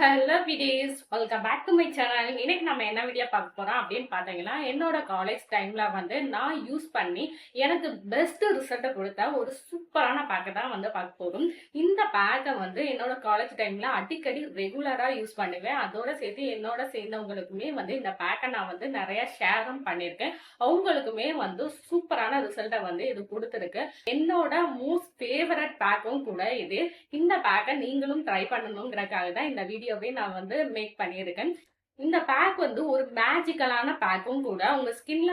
Hello விடேஸ், welcome back to my channel. இன்னைக்கு நம்ம என்ன வீடியோ பார்க்க போறோம் அப்படின்னு பார்த்தீங்கன்னா, என்னோட காலேஜ் டைம்ல நான் யூஸ் பண்ணி எனக்கு பெஸ்ட் ரிசல்ட்டை கொடுத்த ஒரு சூப்பரான பேக்கை தான் பார்க்க போறோம். இந்த பேக்கை என்னோட காலேஜ் டைம்ல அடிக்கடி ரெகுலரா யூஸ் பண்ணுவேன். அதோட சேர்த்து என்னோட சேர்ந்தவங்களுக்குமே இந்த பேக்கை நான் நிறைய ஷேரும் பண்ணியிருக்கேன். அவங்களுக்குமே சூப்பரான ரிசல்ட்டை இது கொடுத்துருக்கு. என்னோட மோஸ்ட் ஃபேவரட் பேக்கும் கூட இது. இந்த பேக்கை நீங்களும் ட்ரை பண்ணணுங்கிறதுக்காக தான் இந்த வீடியோவே நான் மேக் பண்ணியிருக்கேன். இந்த பேக் ஒரு மேஜிக்கலான பேக்கும் கூட. உங்க ஸ்கின்ல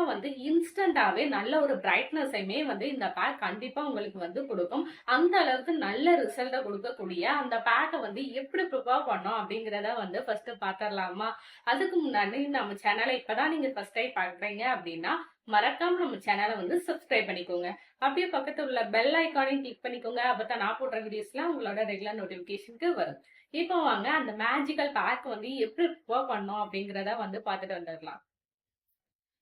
இன்ஸ்டன்டாவே நல்ல ஒரு பிரைட்னஸையுமே இந்த பேக் கண்டிப்பா உங்களுக்கு கொடுக்கும். அந்த அளவுக்கு நல்ல ரிசல்ட்டை கொடுக்கக்கூடிய அந்த பேக்கை எப்படி ப்ரிப்பேர் பண்ணோம் அப்படிங்கிறத ஃபர்ஸ்ட் பாத்திரலாமா. அதுக்கு முன்னாடி நம்ம சேனலை இப்பதான் நீங்க ஃபர்ஸ்ட் டைம் பாக்குறீங்க அப்படின்னா மறக்காம நம்ம சேனலை சப்ஸ்கிரைப் பண்ணிக்கோங்க. அப்படியே பக்கத்துல உள்ள பெல் ஐக்கானையும் கிளிக் பண்ணிக்கோங்க. அப்பதான் நான் போடுற வீடியோஸ்லாம் உங்களோட ரெகுலர் நோட்டிபிகேஷனுக்கு வரும். இப்போ வாங்க அந்த மேஜிக்கல் பேக் எப்படி ப்ரிப்பேர் பண்ணோம் அப்படிங்கிறத பார்த்துட்டு வந்துடலாம்.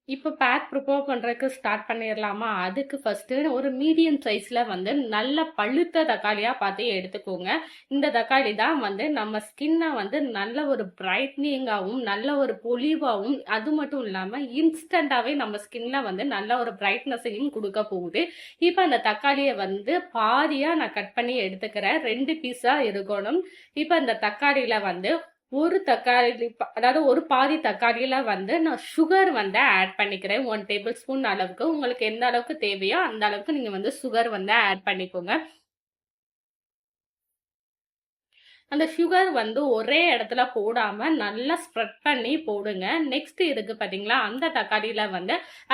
இப்போ பேக் ப்ரிப்பேர் பண்ணுறதுக்கு ஸ்டார்ட் பண்ணிடலாமா. அதுக்கு ஃபஸ்ட்டு ஒரு மீடியம் சைஸில் நல்ல பழுத்த தக்காளியாக பார்த்து எடுத்துக்கோங்க. இந்த தக்காளி தான் நம்ம ஸ்கின்னை நல்ல ஒரு பிரைட்னிங்காகவும் நல்ல ஒரு பொலிவாகவும் அது மட்டும் இல்லாமல் இன்ஸ்டண்ட்டாகவே நம்ம ஸ்கின்ல நல்ல ஒரு பிரைட்னஸையும் கொடுக்க போகுது. இப்போ அந்த தக்காளியை பாதியாக நான் கட் பண்ணி எடுத்துக்கிறேன். 2 பீஸாக இருக்கணும். இப்போ அந்த தக்காளியில் ஒரு தக்காளி, அதாவது ஒரு பாதி தக்காளியில நான் சுகர் ஆட் பண்ணிக்கிறேன். 1 டேபிள் ஸ்பூன் அளவுக்கு. உங்களுக்கு எந்த அளவுக்கு தேவையோ அந்த அளவுக்கு நீங்க சுகர் ஆட் பண்ணிக்கோங்க. அந்த சுகர் ஒரே இடத்துல போடாம நல்லா ஸ்ப்ரெட் பண்ணி போடுங்க. நெக்ஸ்ட் இதுக்கு பாத்தீங்களா, அந்த தக்காளியில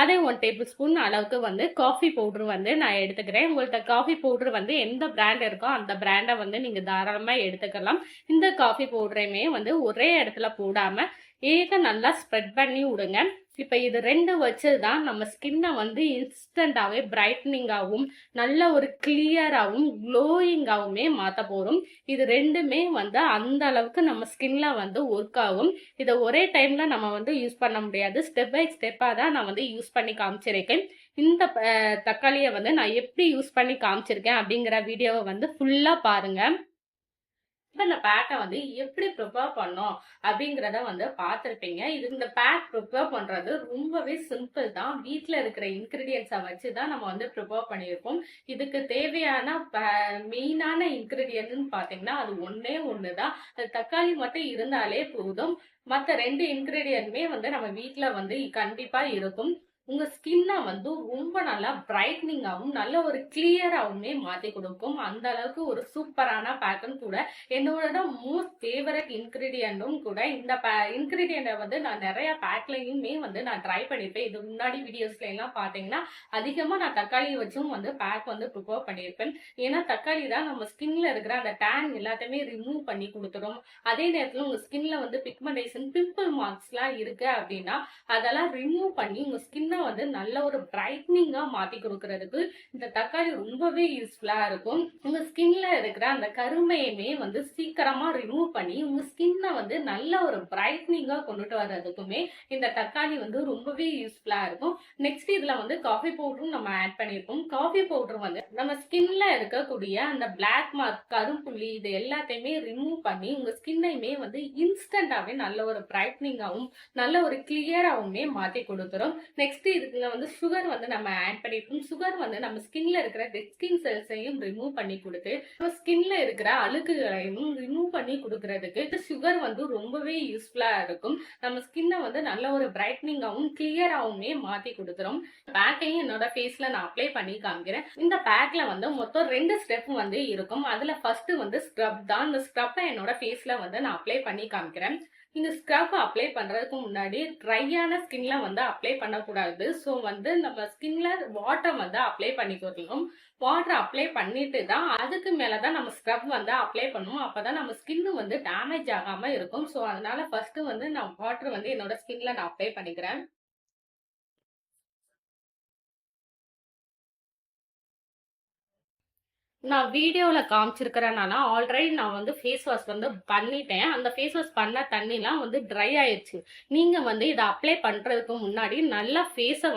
அதே 1 டேபிள் ஸ்பூன் அளவுக்கு காஃபி பவுடர் நான் எடுத்துக்கிறேன். உங்கள்கிட்ட காஃபி பவுடர் எந்த பிராண்ட் இருக்கோ அந்த பிராண்டை நீங்க தாராளமா எடுத்துக்கலாம். இந்த காஃபி பவுடரையுமே ஒரே இடத்துல போடாம நல்லா ஸ்ப்ரெட் பண்ணி விடுங்க. இப்போ இது 2 வச்சுதான் நம்ம ஸ்கின்னை இன்ஸ்டன்டாவே பிரைட்னிங்காகவும் நல்ல ஒரு கிளியராகவும் க்ளோயிங்காவுமே மாற்ற போறோம். இது 2மே அந்த அளவுக்கு நம்ம ஸ்கின்ல ஒர்க் ஆகும். இதை ஒரே டைம்ல நம்ம யூஸ் பண்ண முடியாது. ஸ்டெப் பை ஸ்டெப்பா தான் நான் யூஸ் பண்ணி காமிச்சிருக்கேன். இந்த தக்காளியை நான் எப்படி யூஸ் பண்ணி காமிச்சிருக்கேன் அப்படிங்கிற வீடியோவை ஃபுல்லா பாருங்க. இப்போ இந்த பேக்கை எப்படி ப்ரிப்பேர் பண்ணோம் அப்படிங்கிறத பார்த்துருப்பீங்க. இந்த பேக் ப்ரிப்பேர் பண்ணுறது ரொம்பவே சிம்பிள் தான். வீட்டில் இருக்கிற இன்க்ரீடியன்ஸை வச்சு தான் நம்ம ப்ரிப்பேர் பண்ணியிருக்கோம். இதுக்கு தேவையான மெயினான இன்க்ரீடியன்ட்னு பார்த்தீங்கன்னா அது ஒன்று தான். அது தக்காளி மட்டும் இருந்தாலே போதும். மற்ற 2 இன்க்ரீடியன்ட்மே நம்ம வீட்டில் கண்டிப்பாக இருக்கும். உங்க ஸ்கின்னை ரொம்ப நல்லா பிரைட்னிங்காகவும் நல்ல ஒரு கிளியராகவுமே மாற்றி கொடுக்கும். அந்த அளவுக்கு ஒரு சூப்பரான பேக்கும் கூட. என்னோட மோஸ்ட் ஃபேவரட் இன்க்ரீடியன்ட்டும் கூட. இந்த இன்க்ரீடியண்ட்டை நான் நிறைய பேக்லையுமே நான் ட்ரை பண்ணியிருப்பேன். இது முன்னாடி வீடியோஸ்ல எல்லாம் பார்த்தீங்கன்னா அதிகமாக நான் தக்காளி வச்சும் பேக் ப்ரிப்பேர் பண்ணியிருப்பேன். ஏன்னா தக்காளி தான் நம்ம ஸ்கின்ல இருக்கிற அந்த டேன் எல்லாத்தையுமே ரிமூவ் பண்ணி கொடுத்துரும். அதே நேரத்தில் உங்க ஸ்கின்ல பிக்மெண்டேஷன், பிம்பிள் மார்க்ஸ்லாம் இருக்கு அப்படின்னா அதெல்லாம் ரிமூவ் பண்ணி உங்க ஸ்கின்னை நல்ல ஒரு பிரைட்னிங்கா மாத்தி கொடுக்கறதுக்கு இந்த தக்காளி ரொம்பவே யூஸ்ஃபுல்லா இருக்கும். உங்க ஸ்கின்ல இருக்கிற அந்த கருமையுமே சீக்கிரமா ரிமூவ் பண்ணி உங்க ஸ்கின்னை நல்ல ஒரு பிரைட்னிங்கா கொண்டுட்டு வர்றதுக்குமே இந்த தக்காளி ரொம்பவே யூஸ்ஃபுல்லா இருக்கும். நெக்ஸ்ட் இதுல காஃபி பவுடரும் நம்ம ஆட் பண்ணிருக்கோம். காஃபி பவுடர் நம்ம ஸ்கின்ல இருக்கக்கூடிய அந்த பிளாக் மார்க், கரும்புள்ளி இது எல்லாத்தையுமே ரிமூவ் பண்ணி உங்க ஸ்கின்னையுமே இன்ஸ்டன்டாவே நல்ல ஒரு பிரைட்னிங்காவும் நல்ல ஒரு கிளியராவுமே மாத்தி கொடுத்துரும். நெக்ஸ்ட் இதுல சுகர் நம்ம ஆட் பண்ணிருக்கோம். சுகர் நம்ம ஸ்கின்ல இருக்கிற டெட் ஸ்கின் செல்ஸையும் ரிமூவ் பண்ணி கொடுத்து ஸ்கின்ல இருக்கிற அழுக்குகளையும் ரிமூவ் பண்ணி கொடுக்கறதுக்கு சுகர் ரொம்பவே யூஸ்ஃபுல்லா இருக்கும். நம்ம ஸ்கின்னை நல்ல ஒரு பிரைட்னிங்காவும் கிளியராவுமே மாத்தி கொடுத்துரும். பேக்கையும் என்னோட ஃபேஸ்ல நான் அப்ளை பண்ணி காமிக்கிறேன். இந்த பேக்ல மொத்தம் 2 ஸ்டெப் இருக்கும். அதுல ஃபர்ஸ்ட் ஸ்க்ரப் தான். இந்த ஸ்க்ரப்பை என்னோட ஃபேஸ்ல நான் அப்ளை பண்ணி காமிக்கிறேன். இந்த ஸ்க்ரப் அப்ளை பண்றதுக்கு முன்னாடி ட்ரையான ஸ்கின்ல அப்ளை பண்ணக்கூடாது. ஸோ நம்ம ஸ்கின்ல வாட்டர் அப்ளை பண்ணிக்கணும். வாட்டர் அப்ளை பண்ணிட்டு தான் அதுக்கு மேலதான் நம்ம ஸ்க்ரப் அப்ளை பண்ணுவோம். அப்பதான் நம்ம ஸ்கின் டேமேஜ் ஆகாம இருக்கும். ஸோ அதனால ஃபர்ஸ்ட் நான் வாட்டர் என்னோட ஸ்கின்ல நான் அப்ளை பண்ணிக்கிறேன். நான் வீடியோவில் காமிச்சிருக்கிறேன்னா ஆல்ரெடி நான் ஃபேஸ் வாஷ் பண்ணிட்டேன். அந்த ஃபேஸ் வாஷ் பண்ண தண்ணிலாம் ட்ரை ஆயிடுச்சு. நீங்கள் இதை அப்ளை பண்ணுறதுக்கு முன்னாடி நல்லா ஃபேஸை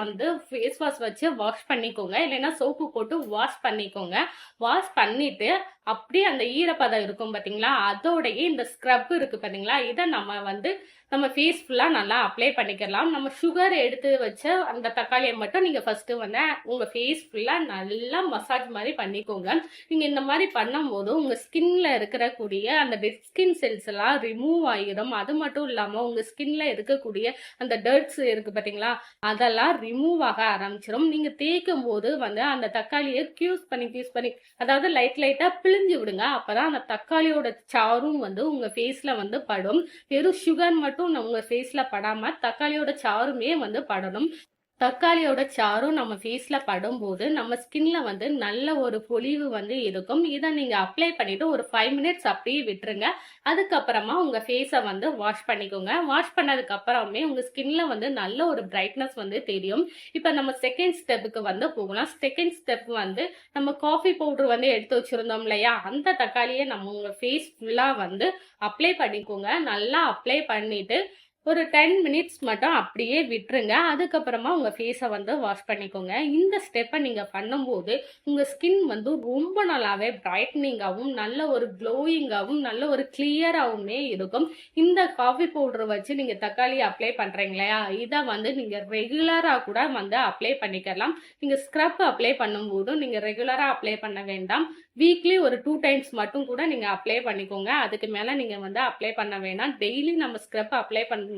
ஃபேஸ் வாஷ் வச்சு வாஷ் பண்ணிக்கோங்க. இல்லைன்னா சோப்பு போட்டு வாஷ் பண்ணிக்கோங்க. வாஷ் பண்ணிட்டு அப்படியே அந்த ஈரப்பதம் இருக்கும் பாத்தீங்களா, அதோடயே இந்த ஸ்க்ரப் இருக்கு பாத்தீங்களா, இதை நம்ம வந்து நம்ம ஃபேஸ் ஃபுல்லா நல்லா அப்ளை பண்ணிக்கலாம். நம்ம சுகர் எடுத்து வச்ச அந்த தக்காளியை மட்டும் நீங்க ஃபர்ஸ்ட் வந்து உங்க ஃபேஸ் ஃபுல்லா நல்லா மசாஜ் மாதிரி பண்ணிக்கோங்க. நீங்க இந்த மாதிரி பண்ணும்போது உங்க ஸ்கின்ல இருக்கக்கூடிய அந்த டெட் ஸ்கின் செல்ஸ் எல்லாம் ரிமூவ் ஆயிடும். அது மட்டும் இல்லாம உங்க ஸ்கின்ல இருக்கக்கூடிய அந்த டர்ட்ஸ் இருக்கு பாத்தீங்களா, அதெல்லாம் ரிமூவ் ஆக ஆரம்பிச்சிடும். நீங்க தேய்க்கும் போது வந்து அந்த தக்காளியை கியூஸ் பண்ணி அதாவது லைட்டா பிழிஞ்சு விடுங்க. அப்பதான் அந்த தக்காளியோட சாறும் வந்து உங்க ஃபேஸ்ல வந்து படும். வெறும் சுகர் மட்டும் உங்க ஃபேஸ்ல படாம தக்காளியோட சாறுமே வந்து படணும். தக்காளியோட சாறும் நம்ம ஃபேஸ்ல படும்போது நம்ம ஸ்கின்ல வந்து நல்ல ஒரு பொலிவு வந்து இருக்கும். இதை நீங்க அப்ளை பண்ணிட்டு ஒரு 5 மினிட்ஸ் அப்படியே விட்டுருங்க. அதுக்கப்புறமா உங்க ஃபேஸை வந்து வாஷ் பண்ணிக்கோங்க. வாஷ் பண்ணதுக்கு அப்புறமே உங்க ஸ்கின்ல வந்து நல்ல ஒரு பிரைட்னஸ் வந்து தெரியும். இப்ப நம்ம செகண்ட் ஸ்டெப்புக்கு வந்து போகலாம். செகண்ட் ஸ்டெப் வந்து நம்ம காஃபி பவுடர் வந்து எடுத்து வச்சிருந்தோம் இல்லையா, அந்த தக்காளியை நம்ம உங்க ஃபேஸ் ஃபுல்லா வந்து அப்ளை பண்ணிக்கோங்க. நல்லா அப்ளை பண்ணிட்டு ஒரு 10 மினிட்ஸ் மட்டும் அப்படியே விட்டுருங்க. அதுக்கப்புறமா உங்க ஃபேஸை வந்து வாஷ் பண்ணிக்கோங்க. இந்த ஸ்டெப்பை நீங்க பண்ணும்போது உங்க ஸ்கின் வந்து ரொம்ப நல்லாவே பிரைட்னிங்காகவும் நல்ல ஒரு க்ளோயிங்காகவும் நல்ல ஒரு கிளியராகவுமே இருக்கும். இந்த காஃபி பவுடர் வச்சு நீங்க தக்காளி அப்ளை பண்றீங்க இல்லையா, இதை வந்து நீங்க ரெகுலரா கூட வந்து அப்ளை பண்ணிக்கலாம். நீங்க ஸ்க்ரப் அப்ளை பண்ணும்போது நீங்க ரெகுலரா அப்ளை பண்ண வேண்டாம். வீக்லி ஒரு 2 டைம்ஸ் மட்டும் கூட நீங்க அப்ளை பண்ணிக்கோங்க. அதுக்கு மேல நீங்க வந்து அப்ளை பண்ண வேண்டாம். டெய்லி நம்ம ஸ்க்ரப் அப்ளை பண்ணா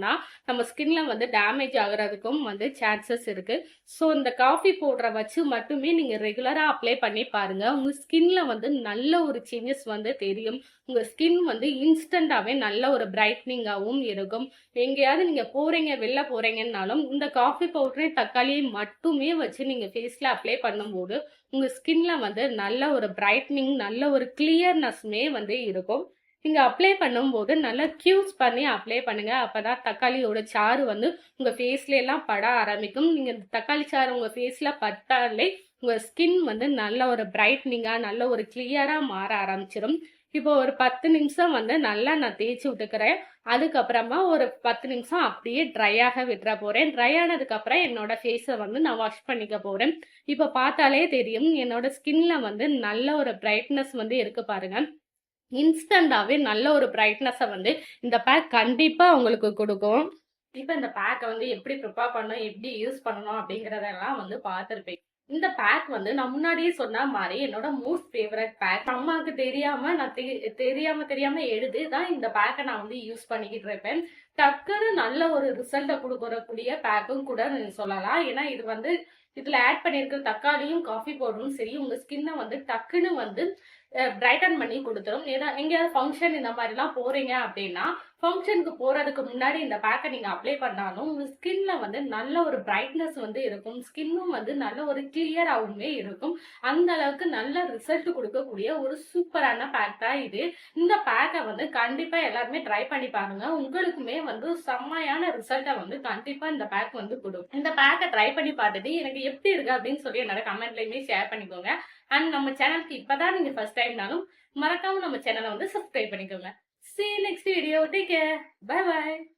நம்ம ஸ்கின்ல வந்து டேமேஜ் ஆகுறதுக்கும் வந்து சான்சஸ் இருக்கு. ஸோ இந்த காஃபி பவுடரை வச்சு மட்டுமே நீங்க ரெகுலரா அப்ளை பண்ணி பாருங்க. உங்க ஸ்கின்ல வந்து நல்ல ஒரு சேஞ்சஸ் வந்து தெரியும். உங்க ஸ்கின் வந்து இன்ஸ்டன்டாவே நல்ல ஒரு பிரைட்னிங்காகவும் இருக்கும். எங்கேயாவது நீங்க போறீங்க, வெளில போறீங்கன்னாலும் இந்த காஃபி பவுடரையும் தக்காளியை மட்டுமே வச்சு நீங்க ஃபேஸ்ல அப்ளை பண்ணும்போது உங்க ஸ்கின்ல வந்து நல்ல ஒரு பிரைட்னிங் நல்ல ஒரு கிளியர்னஸ்மே வந்து இருக்கும். நீங்க அப்ளை பண்ணும்போது நல்லா கியூஸ் பண்ணி அப்ளை பண்ணுங்க. அப்பதான் தக்காளியோட சாறு வந்து உங்க ஃபேஸ்ல எல்லாம் பட ஆரம்பிக்கும். நீங்க தக்காளி சாறு உங்க ஃபேஸ்ல பட்டாலே உங்க ஸ்கின் வந்து நல்ல ஒரு பிரைட்னிங்கா நல்ல ஒரு கிளியரா மாற ஆரம்பிச்சிடும். இப்போ ஒரு 10 நிமிஷம் வந்து நல்லா நான் தேய்ச்சி விட்டுக்கிறேன். அதுக்கப்புறமா ஒரு 10 நிமிஷம் அப்படியே ட்ரையாக விட்டுற போறேன். ட்ரை ஆனதுக்கு அப்புறம் என்னோட ஃபேஸை வந்து நான் வாஷ் பண்ணிக்க போறேன். இப்போ பார்த்தாலே தெரியும் என்னோட ஸ்கின்ல வந்து நல்ல ஒரு பிரைட்னஸ் வந்து இருக்கு பாருங்க. இன்ஸ்டன்டாவே நல்ல ஒரு பிரைட்னஸை வந்து இந்த பேக் கண்டிப்பா உங்களுக்கு கொடுக்கும். இப்போ இந்த பேக்கை வந்து எப்படி ப்ரிப்பேர் பண்ணணும், எப்படி யூஸ் பண்ணணும் அப்படிங்கறதெல்லாம் வந்து பார்த்துருப்பேன். இந்த பேக் வந்து நான் முன்னாடியே சொன்ன மாதிரி என்னோட மோஸ்ட் ஃபேவரட் பேக். அம்மாவுக்கு தெரியாம நான் தெரியாம எழுதி தான் இந்த பேக்கை நான் வந்து யூஸ் பண்ணிக்கிட்டு இருப்பேன். டக்குன்னு நல்ல ஒரு ரிசல்ட்டை கொடுக்கக்கூடிய பேக்கும் கூட நீங்க சொல்லலாம். ஏன்னா இது வந்து இதுல ஆட் பண்ணியிருக்கிற தக்காளியும் காஃபி பவுடரும் சரி உங்க ஸ்கின்னை வந்து டக்குன்னு வந்து பிரைட்டன் பண்ணி கொடுத்துரும். எங்கேயாவது ஃபங்க்ஷன் இந்த மாதிரிலாம் போறீங்க அப்படின்னா ஃபங்க்ஷனுக்கு போறதுக்கு முன்னாடி இந்த பேக்கை நீங்க அப்ளை பண்ணாலும் உங்க ஸ்கின்ல வந்து நல்ல ஒரு பிரைட்னஸ் வந்து இருக்கும். ஸ்கின்னும் வந்து நல்ல ஒரு கிளியராகவுமே இருக்கும். அந்த அளவுக்கு நல்ல ரிசல்ட் கொடுக்கக்கூடிய ஒரு சூப்பரான பேக் தான் இது. இந்த பேக்கை வந்து கண்டிப்பா எல்லாருமே ட்ரை பண்ணி பாருங்க. உங்களுக்குமே வந்து செம்மையான ரிசல்ட்டை வந்து கண்டிப்பா இந்த பேக் வந்து கொடுக்கும். இந்த பேக்கை ட்ரை பண்ணி பார்த்துட்டு எனக்கு எப்படி இருக்கு அப்படின்னு சொல்லி என்னோட கமெண்ட்லயுமே ஷேர் பண்ணிக்கோங்க. அண்ட் நம்ம சேனலுக்கு இப்பதான் நீங்க ஃபர்ஸ்ட் டைம்னாலும் மறக்காம நம்ம சேனலை வந்து சப்ஸ்கிரைப் பண்ணிக்கோங்க. See you next video. Take care. Bye bye.